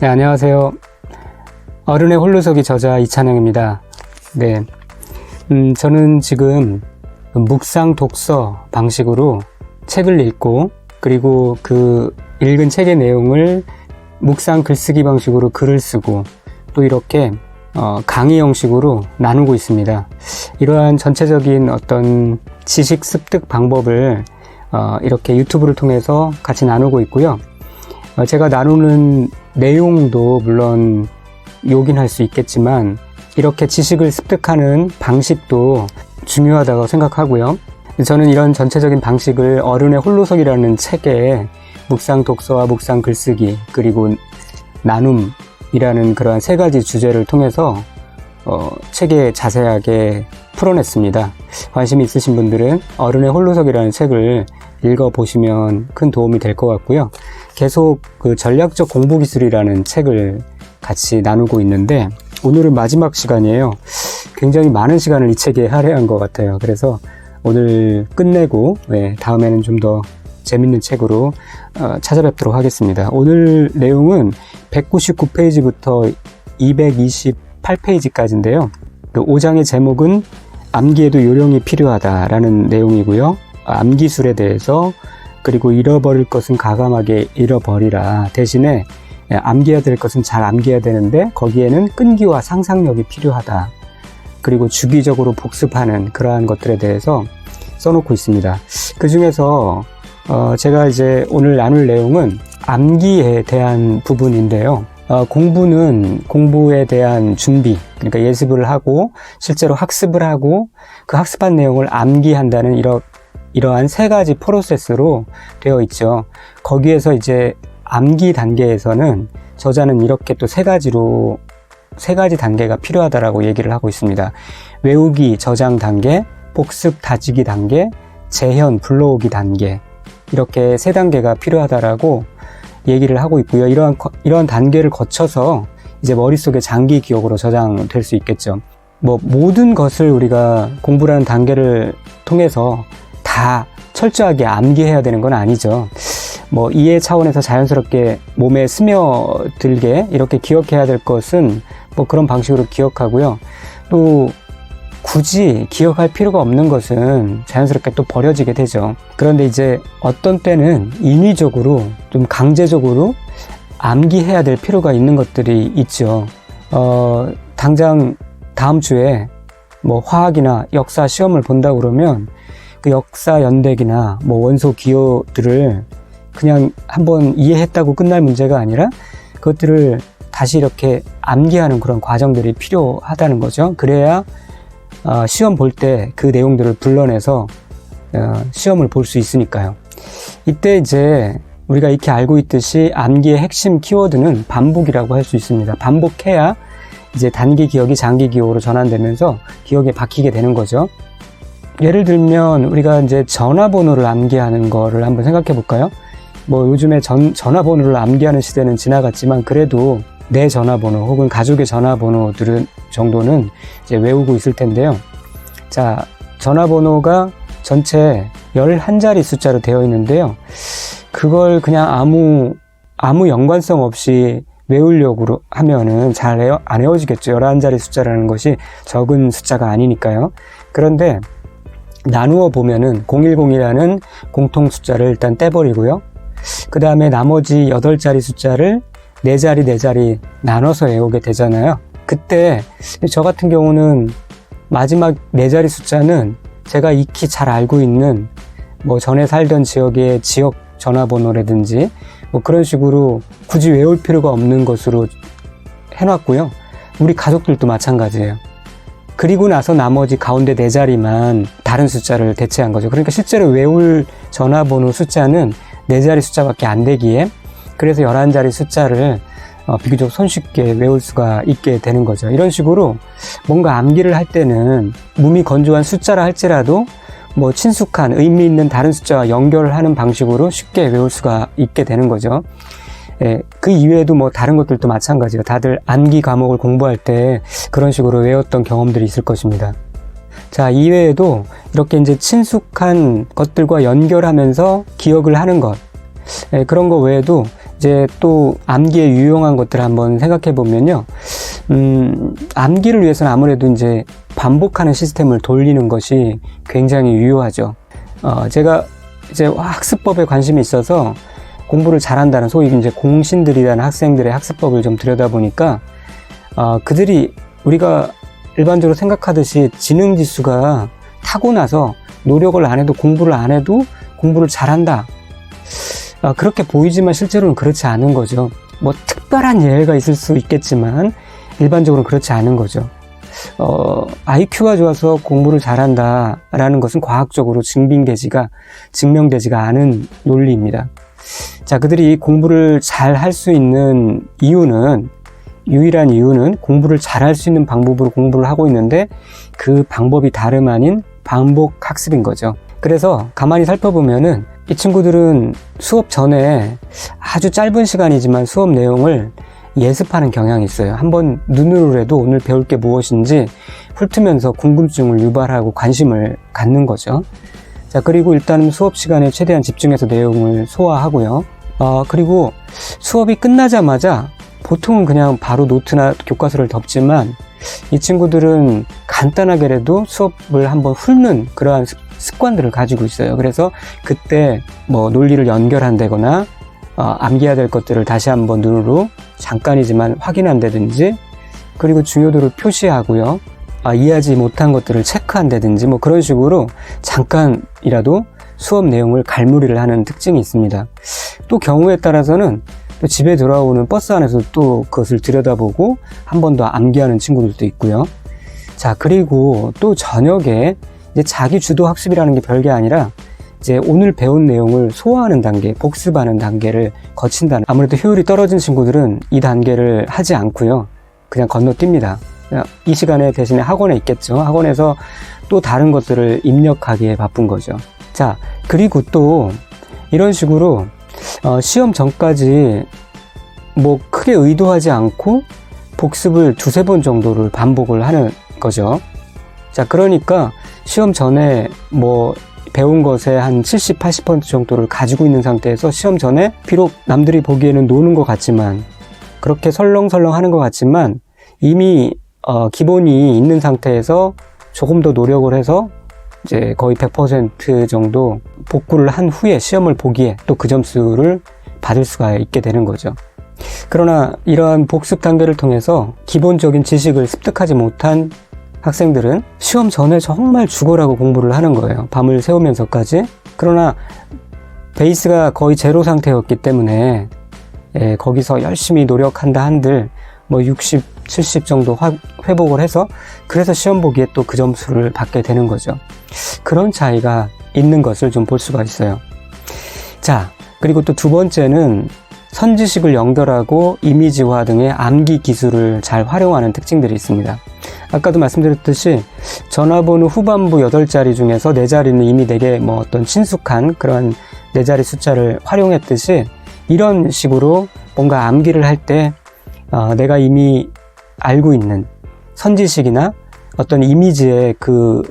네, 안녕하세요. 어른의 홀로서기 저자 이찬영입니다. 네, 저는 지금 묵상 독서 방식으로 책을 읽고, 그리고 그 읽은 책의 내용을 묵상 글쓰기 방식으로 글을 쓰고, 또 이렇게 강의 형식으로 나누고 있습니다. 이러한 전체적인 어떤 지식 습득 방법을 이렇게 유튜브를 통해서 같이 나누고 있고요. 제가 나누는 내용도 물론 요긴할 수 있겠지만, 이렇게 지식을 습득하는 방식도 중요하다고 생각하고요. 저는 이런 전체적인 방식을 어른의 홀로서기라는 책에 묵상 독서와 묵상 글쓰기, 그리고 나눔이라는 그러한 세 가지 주제를 통해서 책에 자세하게 풀어냈습니다. 관심이 있으신 분들은 어른의 홀로서기라는 책을 읽어보시면 큰 도움이 될 것 같고요. 계속 그 전략적 공부기술이라는 책을 같이 나누고 있는데, 오늘은 마지막 시간이에요. 굉장히 많은 시간을 이 책에 할애한 것 같아요. 그래서 오늘 끝내고 다음에는 좀 더 재밌는 책으로 찾아뵙도록 하겠습니다. 오늘 내용은 199페이지부터 228페이지까지인데요. 그 5장의 제목은 암기에도 요령이 필요하다라는 내용이고요. 암기술에 대해서, 그리고 잃어버릴 것은 과감하게 잃어버리라. 대신에 암기해야 될 것은 잘 암기해야 되는데 거기에는 끈기와 상상력이 필요하다. 그리고 주기적으로 복습하는 그러한 것들에 대해서 써놓고 있습니다. 그 중에서 제가 이제 오늘 나눌 내용은 암기에 대한 부분인데요. 공부는 공부에 대한 준비, 그러니까 예습을 하고 실제로 학습을 하고 그 학습한 내용을 암기한다는 이러한 세 가지 프로세스로 되어 있죠. 거기에서 이제 암기 단계에서는 저자는 이렇게 또 세 가지 단계가 필요하다라고 얘기를 하고 있습니다. 외우기 저장 단계, 복습 다지기 단계, 재현 불러오기 단계, 이렇게 세 단계가 필요하다라고 얘기를 하고 있고요. 이러한 단계를 거쳐서 이제 머릿속에 장기 기억으로 저장될 수 있겠죠. 모든 것을 우리가 공부라는 단계를 통해서 다 철저하게 암기해야 되는 건 아니죠. 이해 차원에서 자연스럽게 몸에 스며들게 이렇게 기억해야 될 것은 그런 방식으로 기억하고요. 또 굳이 기억할 필요가 없는 것은 자연스럽게 또 버려지게 되죠. 그런데 이제 어떤 때는 인위적으로 좀 강제적으로 암기해야 될 필요가 있는 것들이 있죠. 당장 다음 주에 화학이나 역사 시험을 본다 그러면 그 역사 연대기나 원소 기호들을 그냥 한번 이해했다고 끝날 문제가 아니라 그것들을 다시 이렇게 암기하는 그런 과정들이 필요하다는 거죠. 그래야 시험 볼 때 그 내용들을 불러내서 시험을 볼 수 있으니까요. 이때 이제 우리가 익히 알고 있듯이 암기의 핵심 키워드는 반복이라고 할 수 있습니다. 반복해야 이제 단기 기억이 장기 기억으로 전환되면서 기억에 박히게 되는 거죠. 예를 들면 우리가 이제 전화번호를 암기하는 거를 한번 생각해 볼까요? 요즘에 전화번호를 암기하는 시대는 지나갔지만 그래도 내 전화번호 혹은 가족의 전화번호들은 정도는 이제 외우고 있을 텐데요. 자, 전화번호가 전체 11자리 숫자로 되어 있는데요. 그걸 그냥 아무 연관성 없이 외우려고 하면은 잘 안 외워지겠죠. 11자리 숫자라는 것이 적은 숫자가 아니니까요. 그런데 나누어 보면은 010이라는 공통 숫자를 일단 떼버리고요. 그 다음에 나머지 8자리 숫자를 4자리 나눠서 외우게 되잖아요. 그때 저 같은 경우는 마지막 4자리 숫자는 제가 익히 잘 알고 있는 전에 살던 지역의 지역 전화번호라든지 그런 식으로 굳이 외울 필요가 없는 것으로 해놨고요. 우리 가족들도 마찬가지예요. 그리고 나서 나머지 가운데 4자리만 다른 숫자를 대체한 거죠. 그러니까 실제로 외울 전화번호 숫자는 4자리 숫자밖에 안 되기에, 그래서 11자리 숫자를 비교적 손쉽게 외울 수가 있게 되는 거죠. 이런 식으로 뭔가 암기를 할 때는 몸이 건조한 숫자라 할지라도 친숙한 의미 있는 다른 숫자와 연결하는 방식으로 쉽게 외울 수가 있게 되는 거죠. 그 이외에도 다른 것들도 마찬가지예요. 다들 암기 과목을 공부할 때 그런 식으로 외웠던 경험들이 있을 것입니다. 자, 이외에도 이렇게 이제 친숙한 것들과 연결하면서 기억을 하는 것, 그런 거 외에도 이제 또 암기에 유용한 것들을 한번 생각해 보면요. 암기를 위해서는 아무래도 이제 반복하는 시스템을 돌리는 것이 굉장히 유효하죠. 제가 이제 학습법에 관심이 있어서 공부를 잘한다는 소위 이제 공신들이라는 학생들의 학습법을 좀 들여다보니까 그들이 우리가 일반적으로 생각하듯이 지능 지수가 타고나서 노력을 안 해도 공부를 안 해도 공부를 잘한다. 그렇게 보이지만 실제로는 그렇지 않은 거죠. 뭐 특별한 예외가 있을 수 있겠지만 일반적으로 그렇지 않은 거죠. IQ가 좋아서 공부를 잘한다라는 것은 과학적으로 증명되지가 않은 논리입니다. 자, 그들이 공부를 잘 할 수 있는 유일한 이유는 공부를 잘 할 수 있는 방법으로 공부를 하고 있는데 그 방법이 다름 아닌 반복 학습인 거죠. 그래서 가만히 살펴보면은 이 친구들은 수업 전에 아주 짧은 시간이지만 수업 내용을 예습하는 경향이 있어요. 한번 눈으로라도 오늘 배울 게 무엇인지 훑으면서 궁금증을 유발하고 관심을 갖는 거죠. 자, 그리고 일단은 수업 시간에 최대한 집중해서 내용을 소화하고요. 그리고 수업이 끝나자마자 보통은 그냥 바로 노트나 교과서를 덮지만 이 친구들은 간단하게라도 수업을 한번 훑는 그러한 습관들을 가지고 있어요. 그래서 그때 뭐 논리를 연결한다거나 암기해야 될 것들을 다시 한번 눈으로 잠깐이지만 확인한다든지, 그리고 중요도를 표시하고요. 이해하지 못한 것들을 체크한다든지 뭐 그런 식으로 잠깐이라도 수업 내용을 갈무리를 하는 특징이 있습니다. 또 경우에 따라서는 또 집에 돌아오는 버스 안에서 또 그것을 들여다보고 한 번 더 암기하는 친구들도 있고요. 자, 그리고 또 저녁에 이제 자기 주도 학습이라는 게 별게 아니라 이제 오늘 배운 내용을 소화하는 단계, 복습하는 단계를 거친다는, 아무래도 효율이 떨어진 친구들은 이 단계를 하지 않고요. 그냥 건너뜁니다. 이 시간에 대신에 학원에 있겠죠. 학원에서 또 다른 것들을 입력하기에 바쁜 거죠. 자, 그리고 또 이런 식으로 시험 전까지 뭐 크게 의도하지 않고 복습을 두세 번 정도를 반복을 하는 거죠. 자, 그러니까 시험 전에 뭐 배운 것의 한 70, 80% 정도를 가지고 있는 상태에서 시험 전에 비록 남들이 보기에는 노는 것 같지만, 그렇게 설렁설렁 하는 것 같지만 이미 기본이 있는 상태에서 조금 더 노력을 해서 이제 거의 100% 정도 복구를 한 후에 시험을 보기에 또 그 점수를 받을 수가 있게 되는 거죠. 그러나 이러한 복습 단계를 통해서 기본적인 지식을 습득하지 못한 학생들은 시험 전에 정말 죽어라고 공부를 하는 거예요. 밤을 새우면서까지. 그러나 베이스가 거의 제로 상태였기 때문에 거기서 열심히 노력한다 한들 뭐 60, 70 정도 회복을 해서, 그래서 시험 보기에 또 그 점수를 받게 되는 거죠. 그런 차이가 있는 것을 좀 볼 수가 있어요. 자, 그리고 또 두 번째는 선지식을 연결하고 이미지화 등의 암기 기술을 잘 활용하는 특징들이 있습니다. 아까도 말씀드렸듯이 전화번호 후반부 8자리 중에서 4자리는 이미 되게 뭐 어떤 친숙한 그런 4자리 숫자를 활용했듯이, 이런 식으로 뭔가 암기를 할 때 내가 이미 알고 있는 선지식이나 어떤 이미지에 그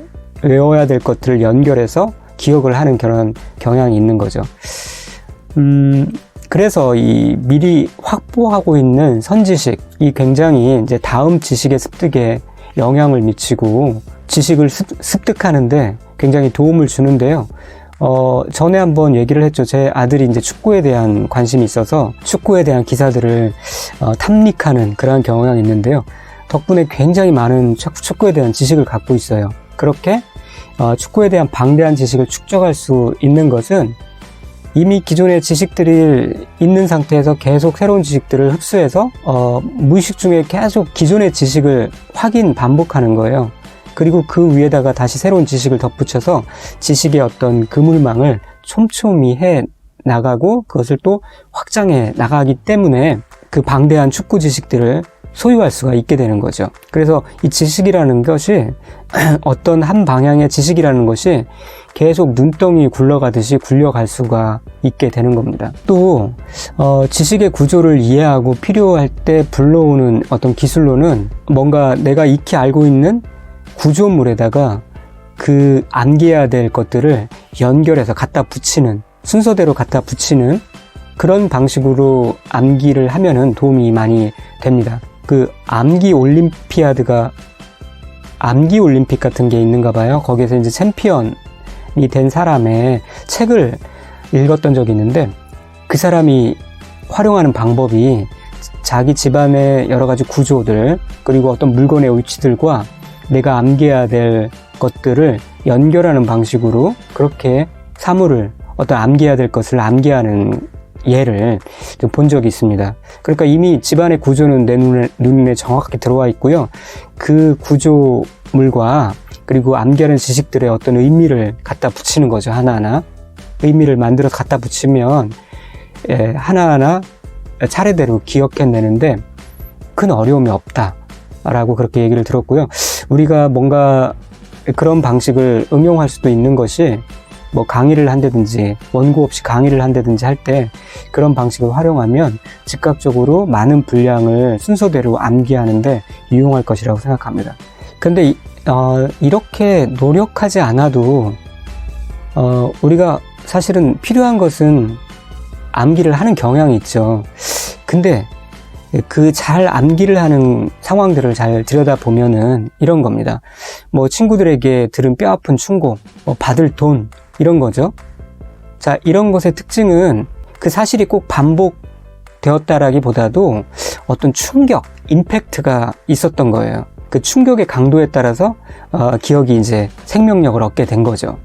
외워야 될 것들을 연결해서 기억을 하는 그런 경향이 있는 거죠. 그래서 이 미리 확보하고 있는 선지식이 굉장히 이제 다음 지식의 습득에 영향을 미치고 지식을 습득하는데 굉장히 도움을 주는데요. 전에 한번 얘기를 했죠. 제 아들이 이제 축구에 대한 관심이 있어서 축구에 대한 기사들을 탐닉하는 그러한 경향이 있는데요. 덕분에 굉장히 많은 축구에 대한 지식을 갖고 있어요. 그렇게 축구에 대한 방대한 지식을 축적할 수 있는 것은 이미 기존의 지식들이 있는 상태에서 계속 새로운 지식들을 흡수해서 무의식 중에 계속 기존의 지식을 반복하는 거예요. 그리고 그 위에다가 다시 새로운 지식을 덧붙여서 지식의 어떤 그물망을 촘촘히 해 나가고 그것을 또 확장해 나가기 때문에 그 방대한 축구 지식들을 소유할 수가 있게 되는 거죠. 그래서 이 지식이라는 것이 어떤 한 방향의 지식이라는 것이 계속 눈덩이 굴러가듯이 굴려갈 수가 있게 되는 겁니다. 또 지식의 구조를 이해하고 필요할 때 불러오는 어떤 기술로는 뭔가 내가 익히 알고 있는 구조물에다가 그 암기해야 될 것들을 연결해서 갖다 붙이는, 순서대로 갖다 붙이는 그런 방식으로 암기를 하면은 도움이 많이 됩니다. 그 암기 올림피아드가 암기 올림픽 같은 게 있는가 봐요. 거기에서 이제 챔피언이 된 사람의 책을 읽었던 적이 있는데 그 사람이 활용하는 방법이 자기 집안의 여러 가지 구조들 그리고 어떤 물건의 위치들과 내가 암기해야 될 것들을 연결하는 방식으로 그렇게 사물을 어떤 암기해야 될 것을 암기하는 예를 좀 본 적이 있습니다. 그러니까 이미 집안의 구조는 내 눈에 정확하게 들어와 있고요. 그 구조물과 그리고 암기하는 지식들의 어떤 의미를 갖다 붙이는 거죠. 하나하나 의미를 만들어서 갖다 붙이면 하나하나 차례대로 기억해내는데 큰 어려움이 없다라고 그렇게 얘기를 들었고요. 우리가 뭔가 그런 방식을 응용할 수도 있는 것이 뭐 강의를 한다든지 원고 없이 강의를 한다든지 할 때 그런 방식을 활용하면 즉각적으로 많은 분량을 순서대로 암기하는데 유용할 것이라고 생각합니다. 근데 이렇게 노력하지 않아도 우리가 사실은 필요한 것은 암기를 하는 경향이 있죠. 근데 그 잘 암기를 하는 상황들을 잘 들여다보면은 이런 겁니다. 뭐 친구들에게 들은 뼈아픈 충고, 받을 돈 이런 거죠. 자, 이런 것의 특징은 그 사실이 꼭 반복되었다라기보다도 어떤 충격, 임팩트가 있었던 거예요. 그 충격의 강도에 따라서 기억이 이제 생명력을 얻게 된 거죠.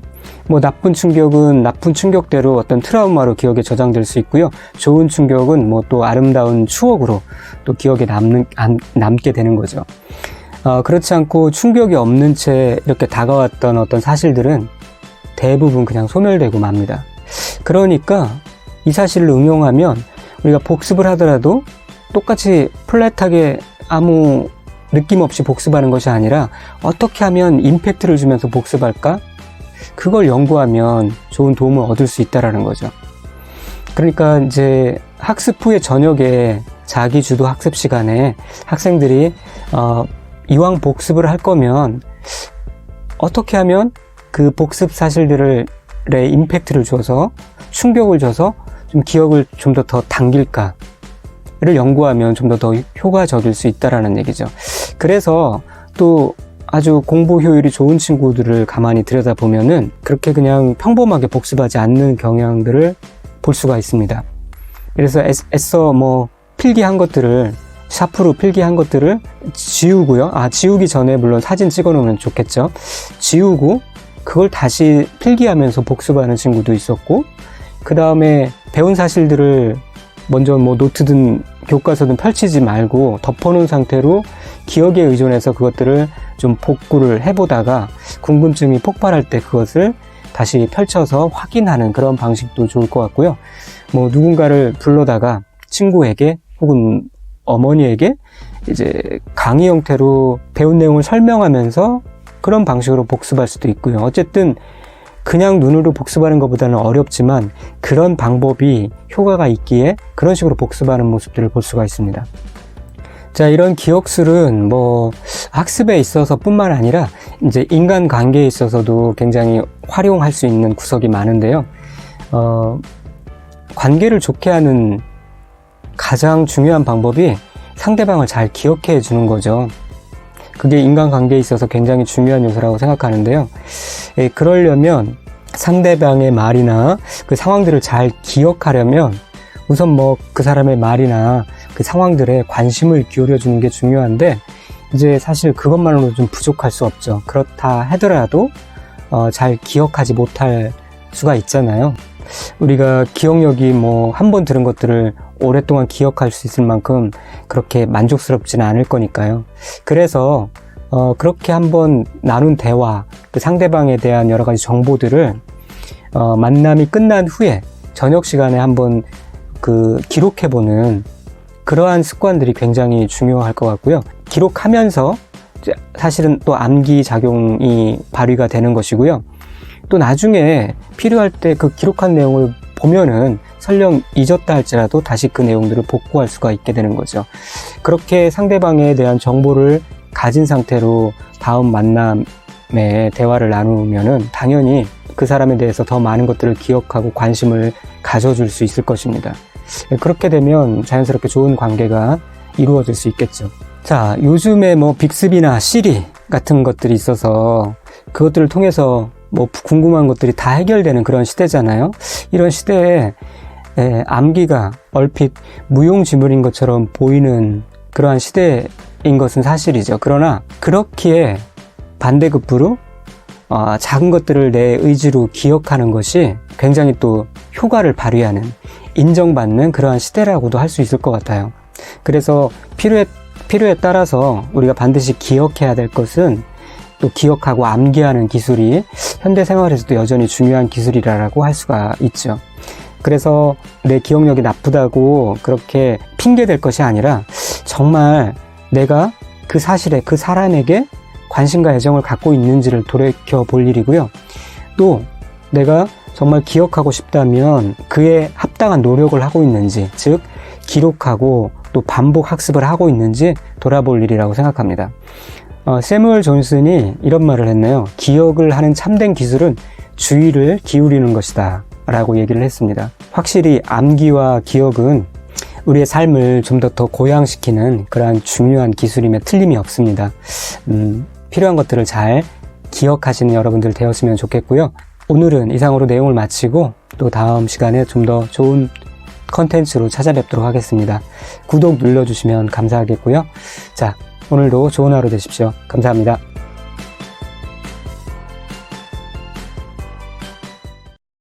뭐 나쁜 충격은 나쁜 충격대로 어떤 트라우마로 기억에 저장될 수 있고요. 좋은 충격은 뭐 또 아름다운 추억으로 또 기억에 남게 되는 거죠. 그렇지 않고 충격이 없는 채 이렇게 다가왔던 어떤 사실들은 대부분 그냥 소멸되고 맙니다. 그러니까 이 사실을 응용하면 우리가 복습을 하더라도 똑같이 플랫하게 아무 느낌 없이 복습하는 것이 아니라 어떻게 하면 임팩트를 주면서 복습할까? 그걸 연구하면 좋은 도움을 얻을 수 있다라는 거죠. 그러니까 이제 학습 후에 저녁에 자기 주도 학습 시간에 학생들이 이왕 복습을 할 거면 어떻게 하면 그 복습 사실들의 임팩트를 줘서 충격을 줘서 좀 기억을 좀 더 당길까를 연구하면 좀 더 효과적일 수 있다라는 얘기죠. 그래서 또 아주 공부 효율이 좋은 친구들을 가만히 들여다보면은 그렇게 그냥 평범하게 복습하지 않는 경향들을 볼 수가 있습니다. 그래서 애써 뭐 필기한 것들을 샤프로 필기한 것들을 지우고요. 지우기 전에 물론 사진 찍어 놓으면 좋겠죠. 지우고 그걸 다시 필기하면서 복습하는 친구도 있었고, 그 다음에 배운 사실들을 먼저 뭐 노트든 교과서든 펼치지 말고 덮어놓은 상태로 기억에 의존해서 그것들을 좀 복구를 해보다가 궁금증이 폭발할 때 그것을 다시 펼쳐서 확인하는 그런 방식도 좋을 것 같고요. 뭐 누군가를 불러다가 친구에게 혹은 어머니에게 이제 강의 형태로 배운 내용을 설명하면서 그런 방식으로 복습할 수도 있고요. 어쨌든 그냥 눈으로 복습하는 것보다는 어렵지만 그런 방법이 효과가 있기에 그런 식으로 복습하는 모습들을 볼 수가 있습니다. 자, 이런 기억술은 뭐 학습에 있어서 뿐만 아니라 이제 인간관계에 있어서도 굉장히 활용할 수 있는 구석이 많은데요. 관계를 좋게 하는 가장 중요한 방법이 상대방을 잘 기억해 주는 거죠. 그게 인간관계에 있어서 굉장히 중요한 요소라고 생각하는데요. 그러려면 상대방의 말이나 그 상황들을 잘 기억하려면 우선 뭐 그 사람의 말이나 그 상황들에 관심을 기울여 주는 게 중요한데, 이제 사실 그것만으로 좀 부족할 수 없죠. 그렇다 하더라도 잘 기억하지 못할 수가 있잖아요. 우리가 기억력이 뭐 한 번 들은 것들을 오랫동안 기억할 수 있을 만큼 그렇게 만족스럽지는 않을 거니까요. 그래서 그렇게 한번 나눈 대화, 그 상대방에 대한 여러 가지 정보들을 만남이 끝난 후에 저녁 시간에 한번 그 기록해보는 그러한 습관들이 굉장히 중요할 것 같고요. 기록하면서 사실은 또 암기 작용이 발휘가 되는 것이고요. 또 나중에 필요할 때 그 기록한 내용을 보면은 설령 잊었다 할지라도 다시 그 내용들을 복구할 수가 있게 되는 거죠. 그렇게 상대방에 대한 정보를 가진 상태로 다음 만남에 대화를 나누면은 당연히 그 사람에 대해서 더 많은 것들을 기억하고 관심을 가져줄 수 있을 것입니다. 그렇게 되면 자연스럽게 좋은 관계가 이루어질 수 있겠죠. 자, 요즘에 뭐 빅스비나 시리 같은 것들이 있어서 그것들을 통해서 뭐 궁금한 것들이 다 해결되는 그런 시대잖아요. 이런 시대에 암기가 얼핏 무용지물인 것처럼 보이는 그러한 시대인 것은 사실이죠. 그러나 그렇기에 반대급부로 작은 것들을 내 의지로 기억하는 것이 굉장히 또 효과를 발휘하는, 인정받는 그러한 시대라고도 할 수 있을 것 같아요. 그래서 필요에 따라서 우리가 반드시 기억해야 될 것은 또 기억하고 암기하는 기술이 현대 생활에서도 여전히 중요한 기술이라고 할 수가 있죠. 그래서 내 기억력이 나쁘다고 그렇게 핑계댈 것이 아니라 정말 내가 그 사실에, 그 사람에게 관심과 애정을 갖고 있는지를 돌이켜 볼 일이고요. 또 내가 정말 기억하고 싶다면 그에 합당한 노력을 하고 있는지, 즉 기록하고 또 반복 학습을 하고 있는지 돌아볼 일이라고 생각합니다. 세무얼 존슨이 이런 말을 했네요. 기억을 하는 참된 기술은 주의를 기울이는 것이다 라고 얘기를 했습니다. 확실히 암기와 기억은 우리의 삶을 좀 더 고양시키는 그러한 중요한 기술임에 틀림이 없습니다. 필요한 것들을 잘 기억하시는 여러분들 되었으면 좋겠고요. 오늘은 이상으로 내용을 마치고 또 다음 시간에 좀 더 좋은 컨텐츠로 찾아뵙도록 하겠습니다. 구독 눌러주시면 감사하겠고요. 자, 오늘도 좋은 하루 되십시오. 감사합니다.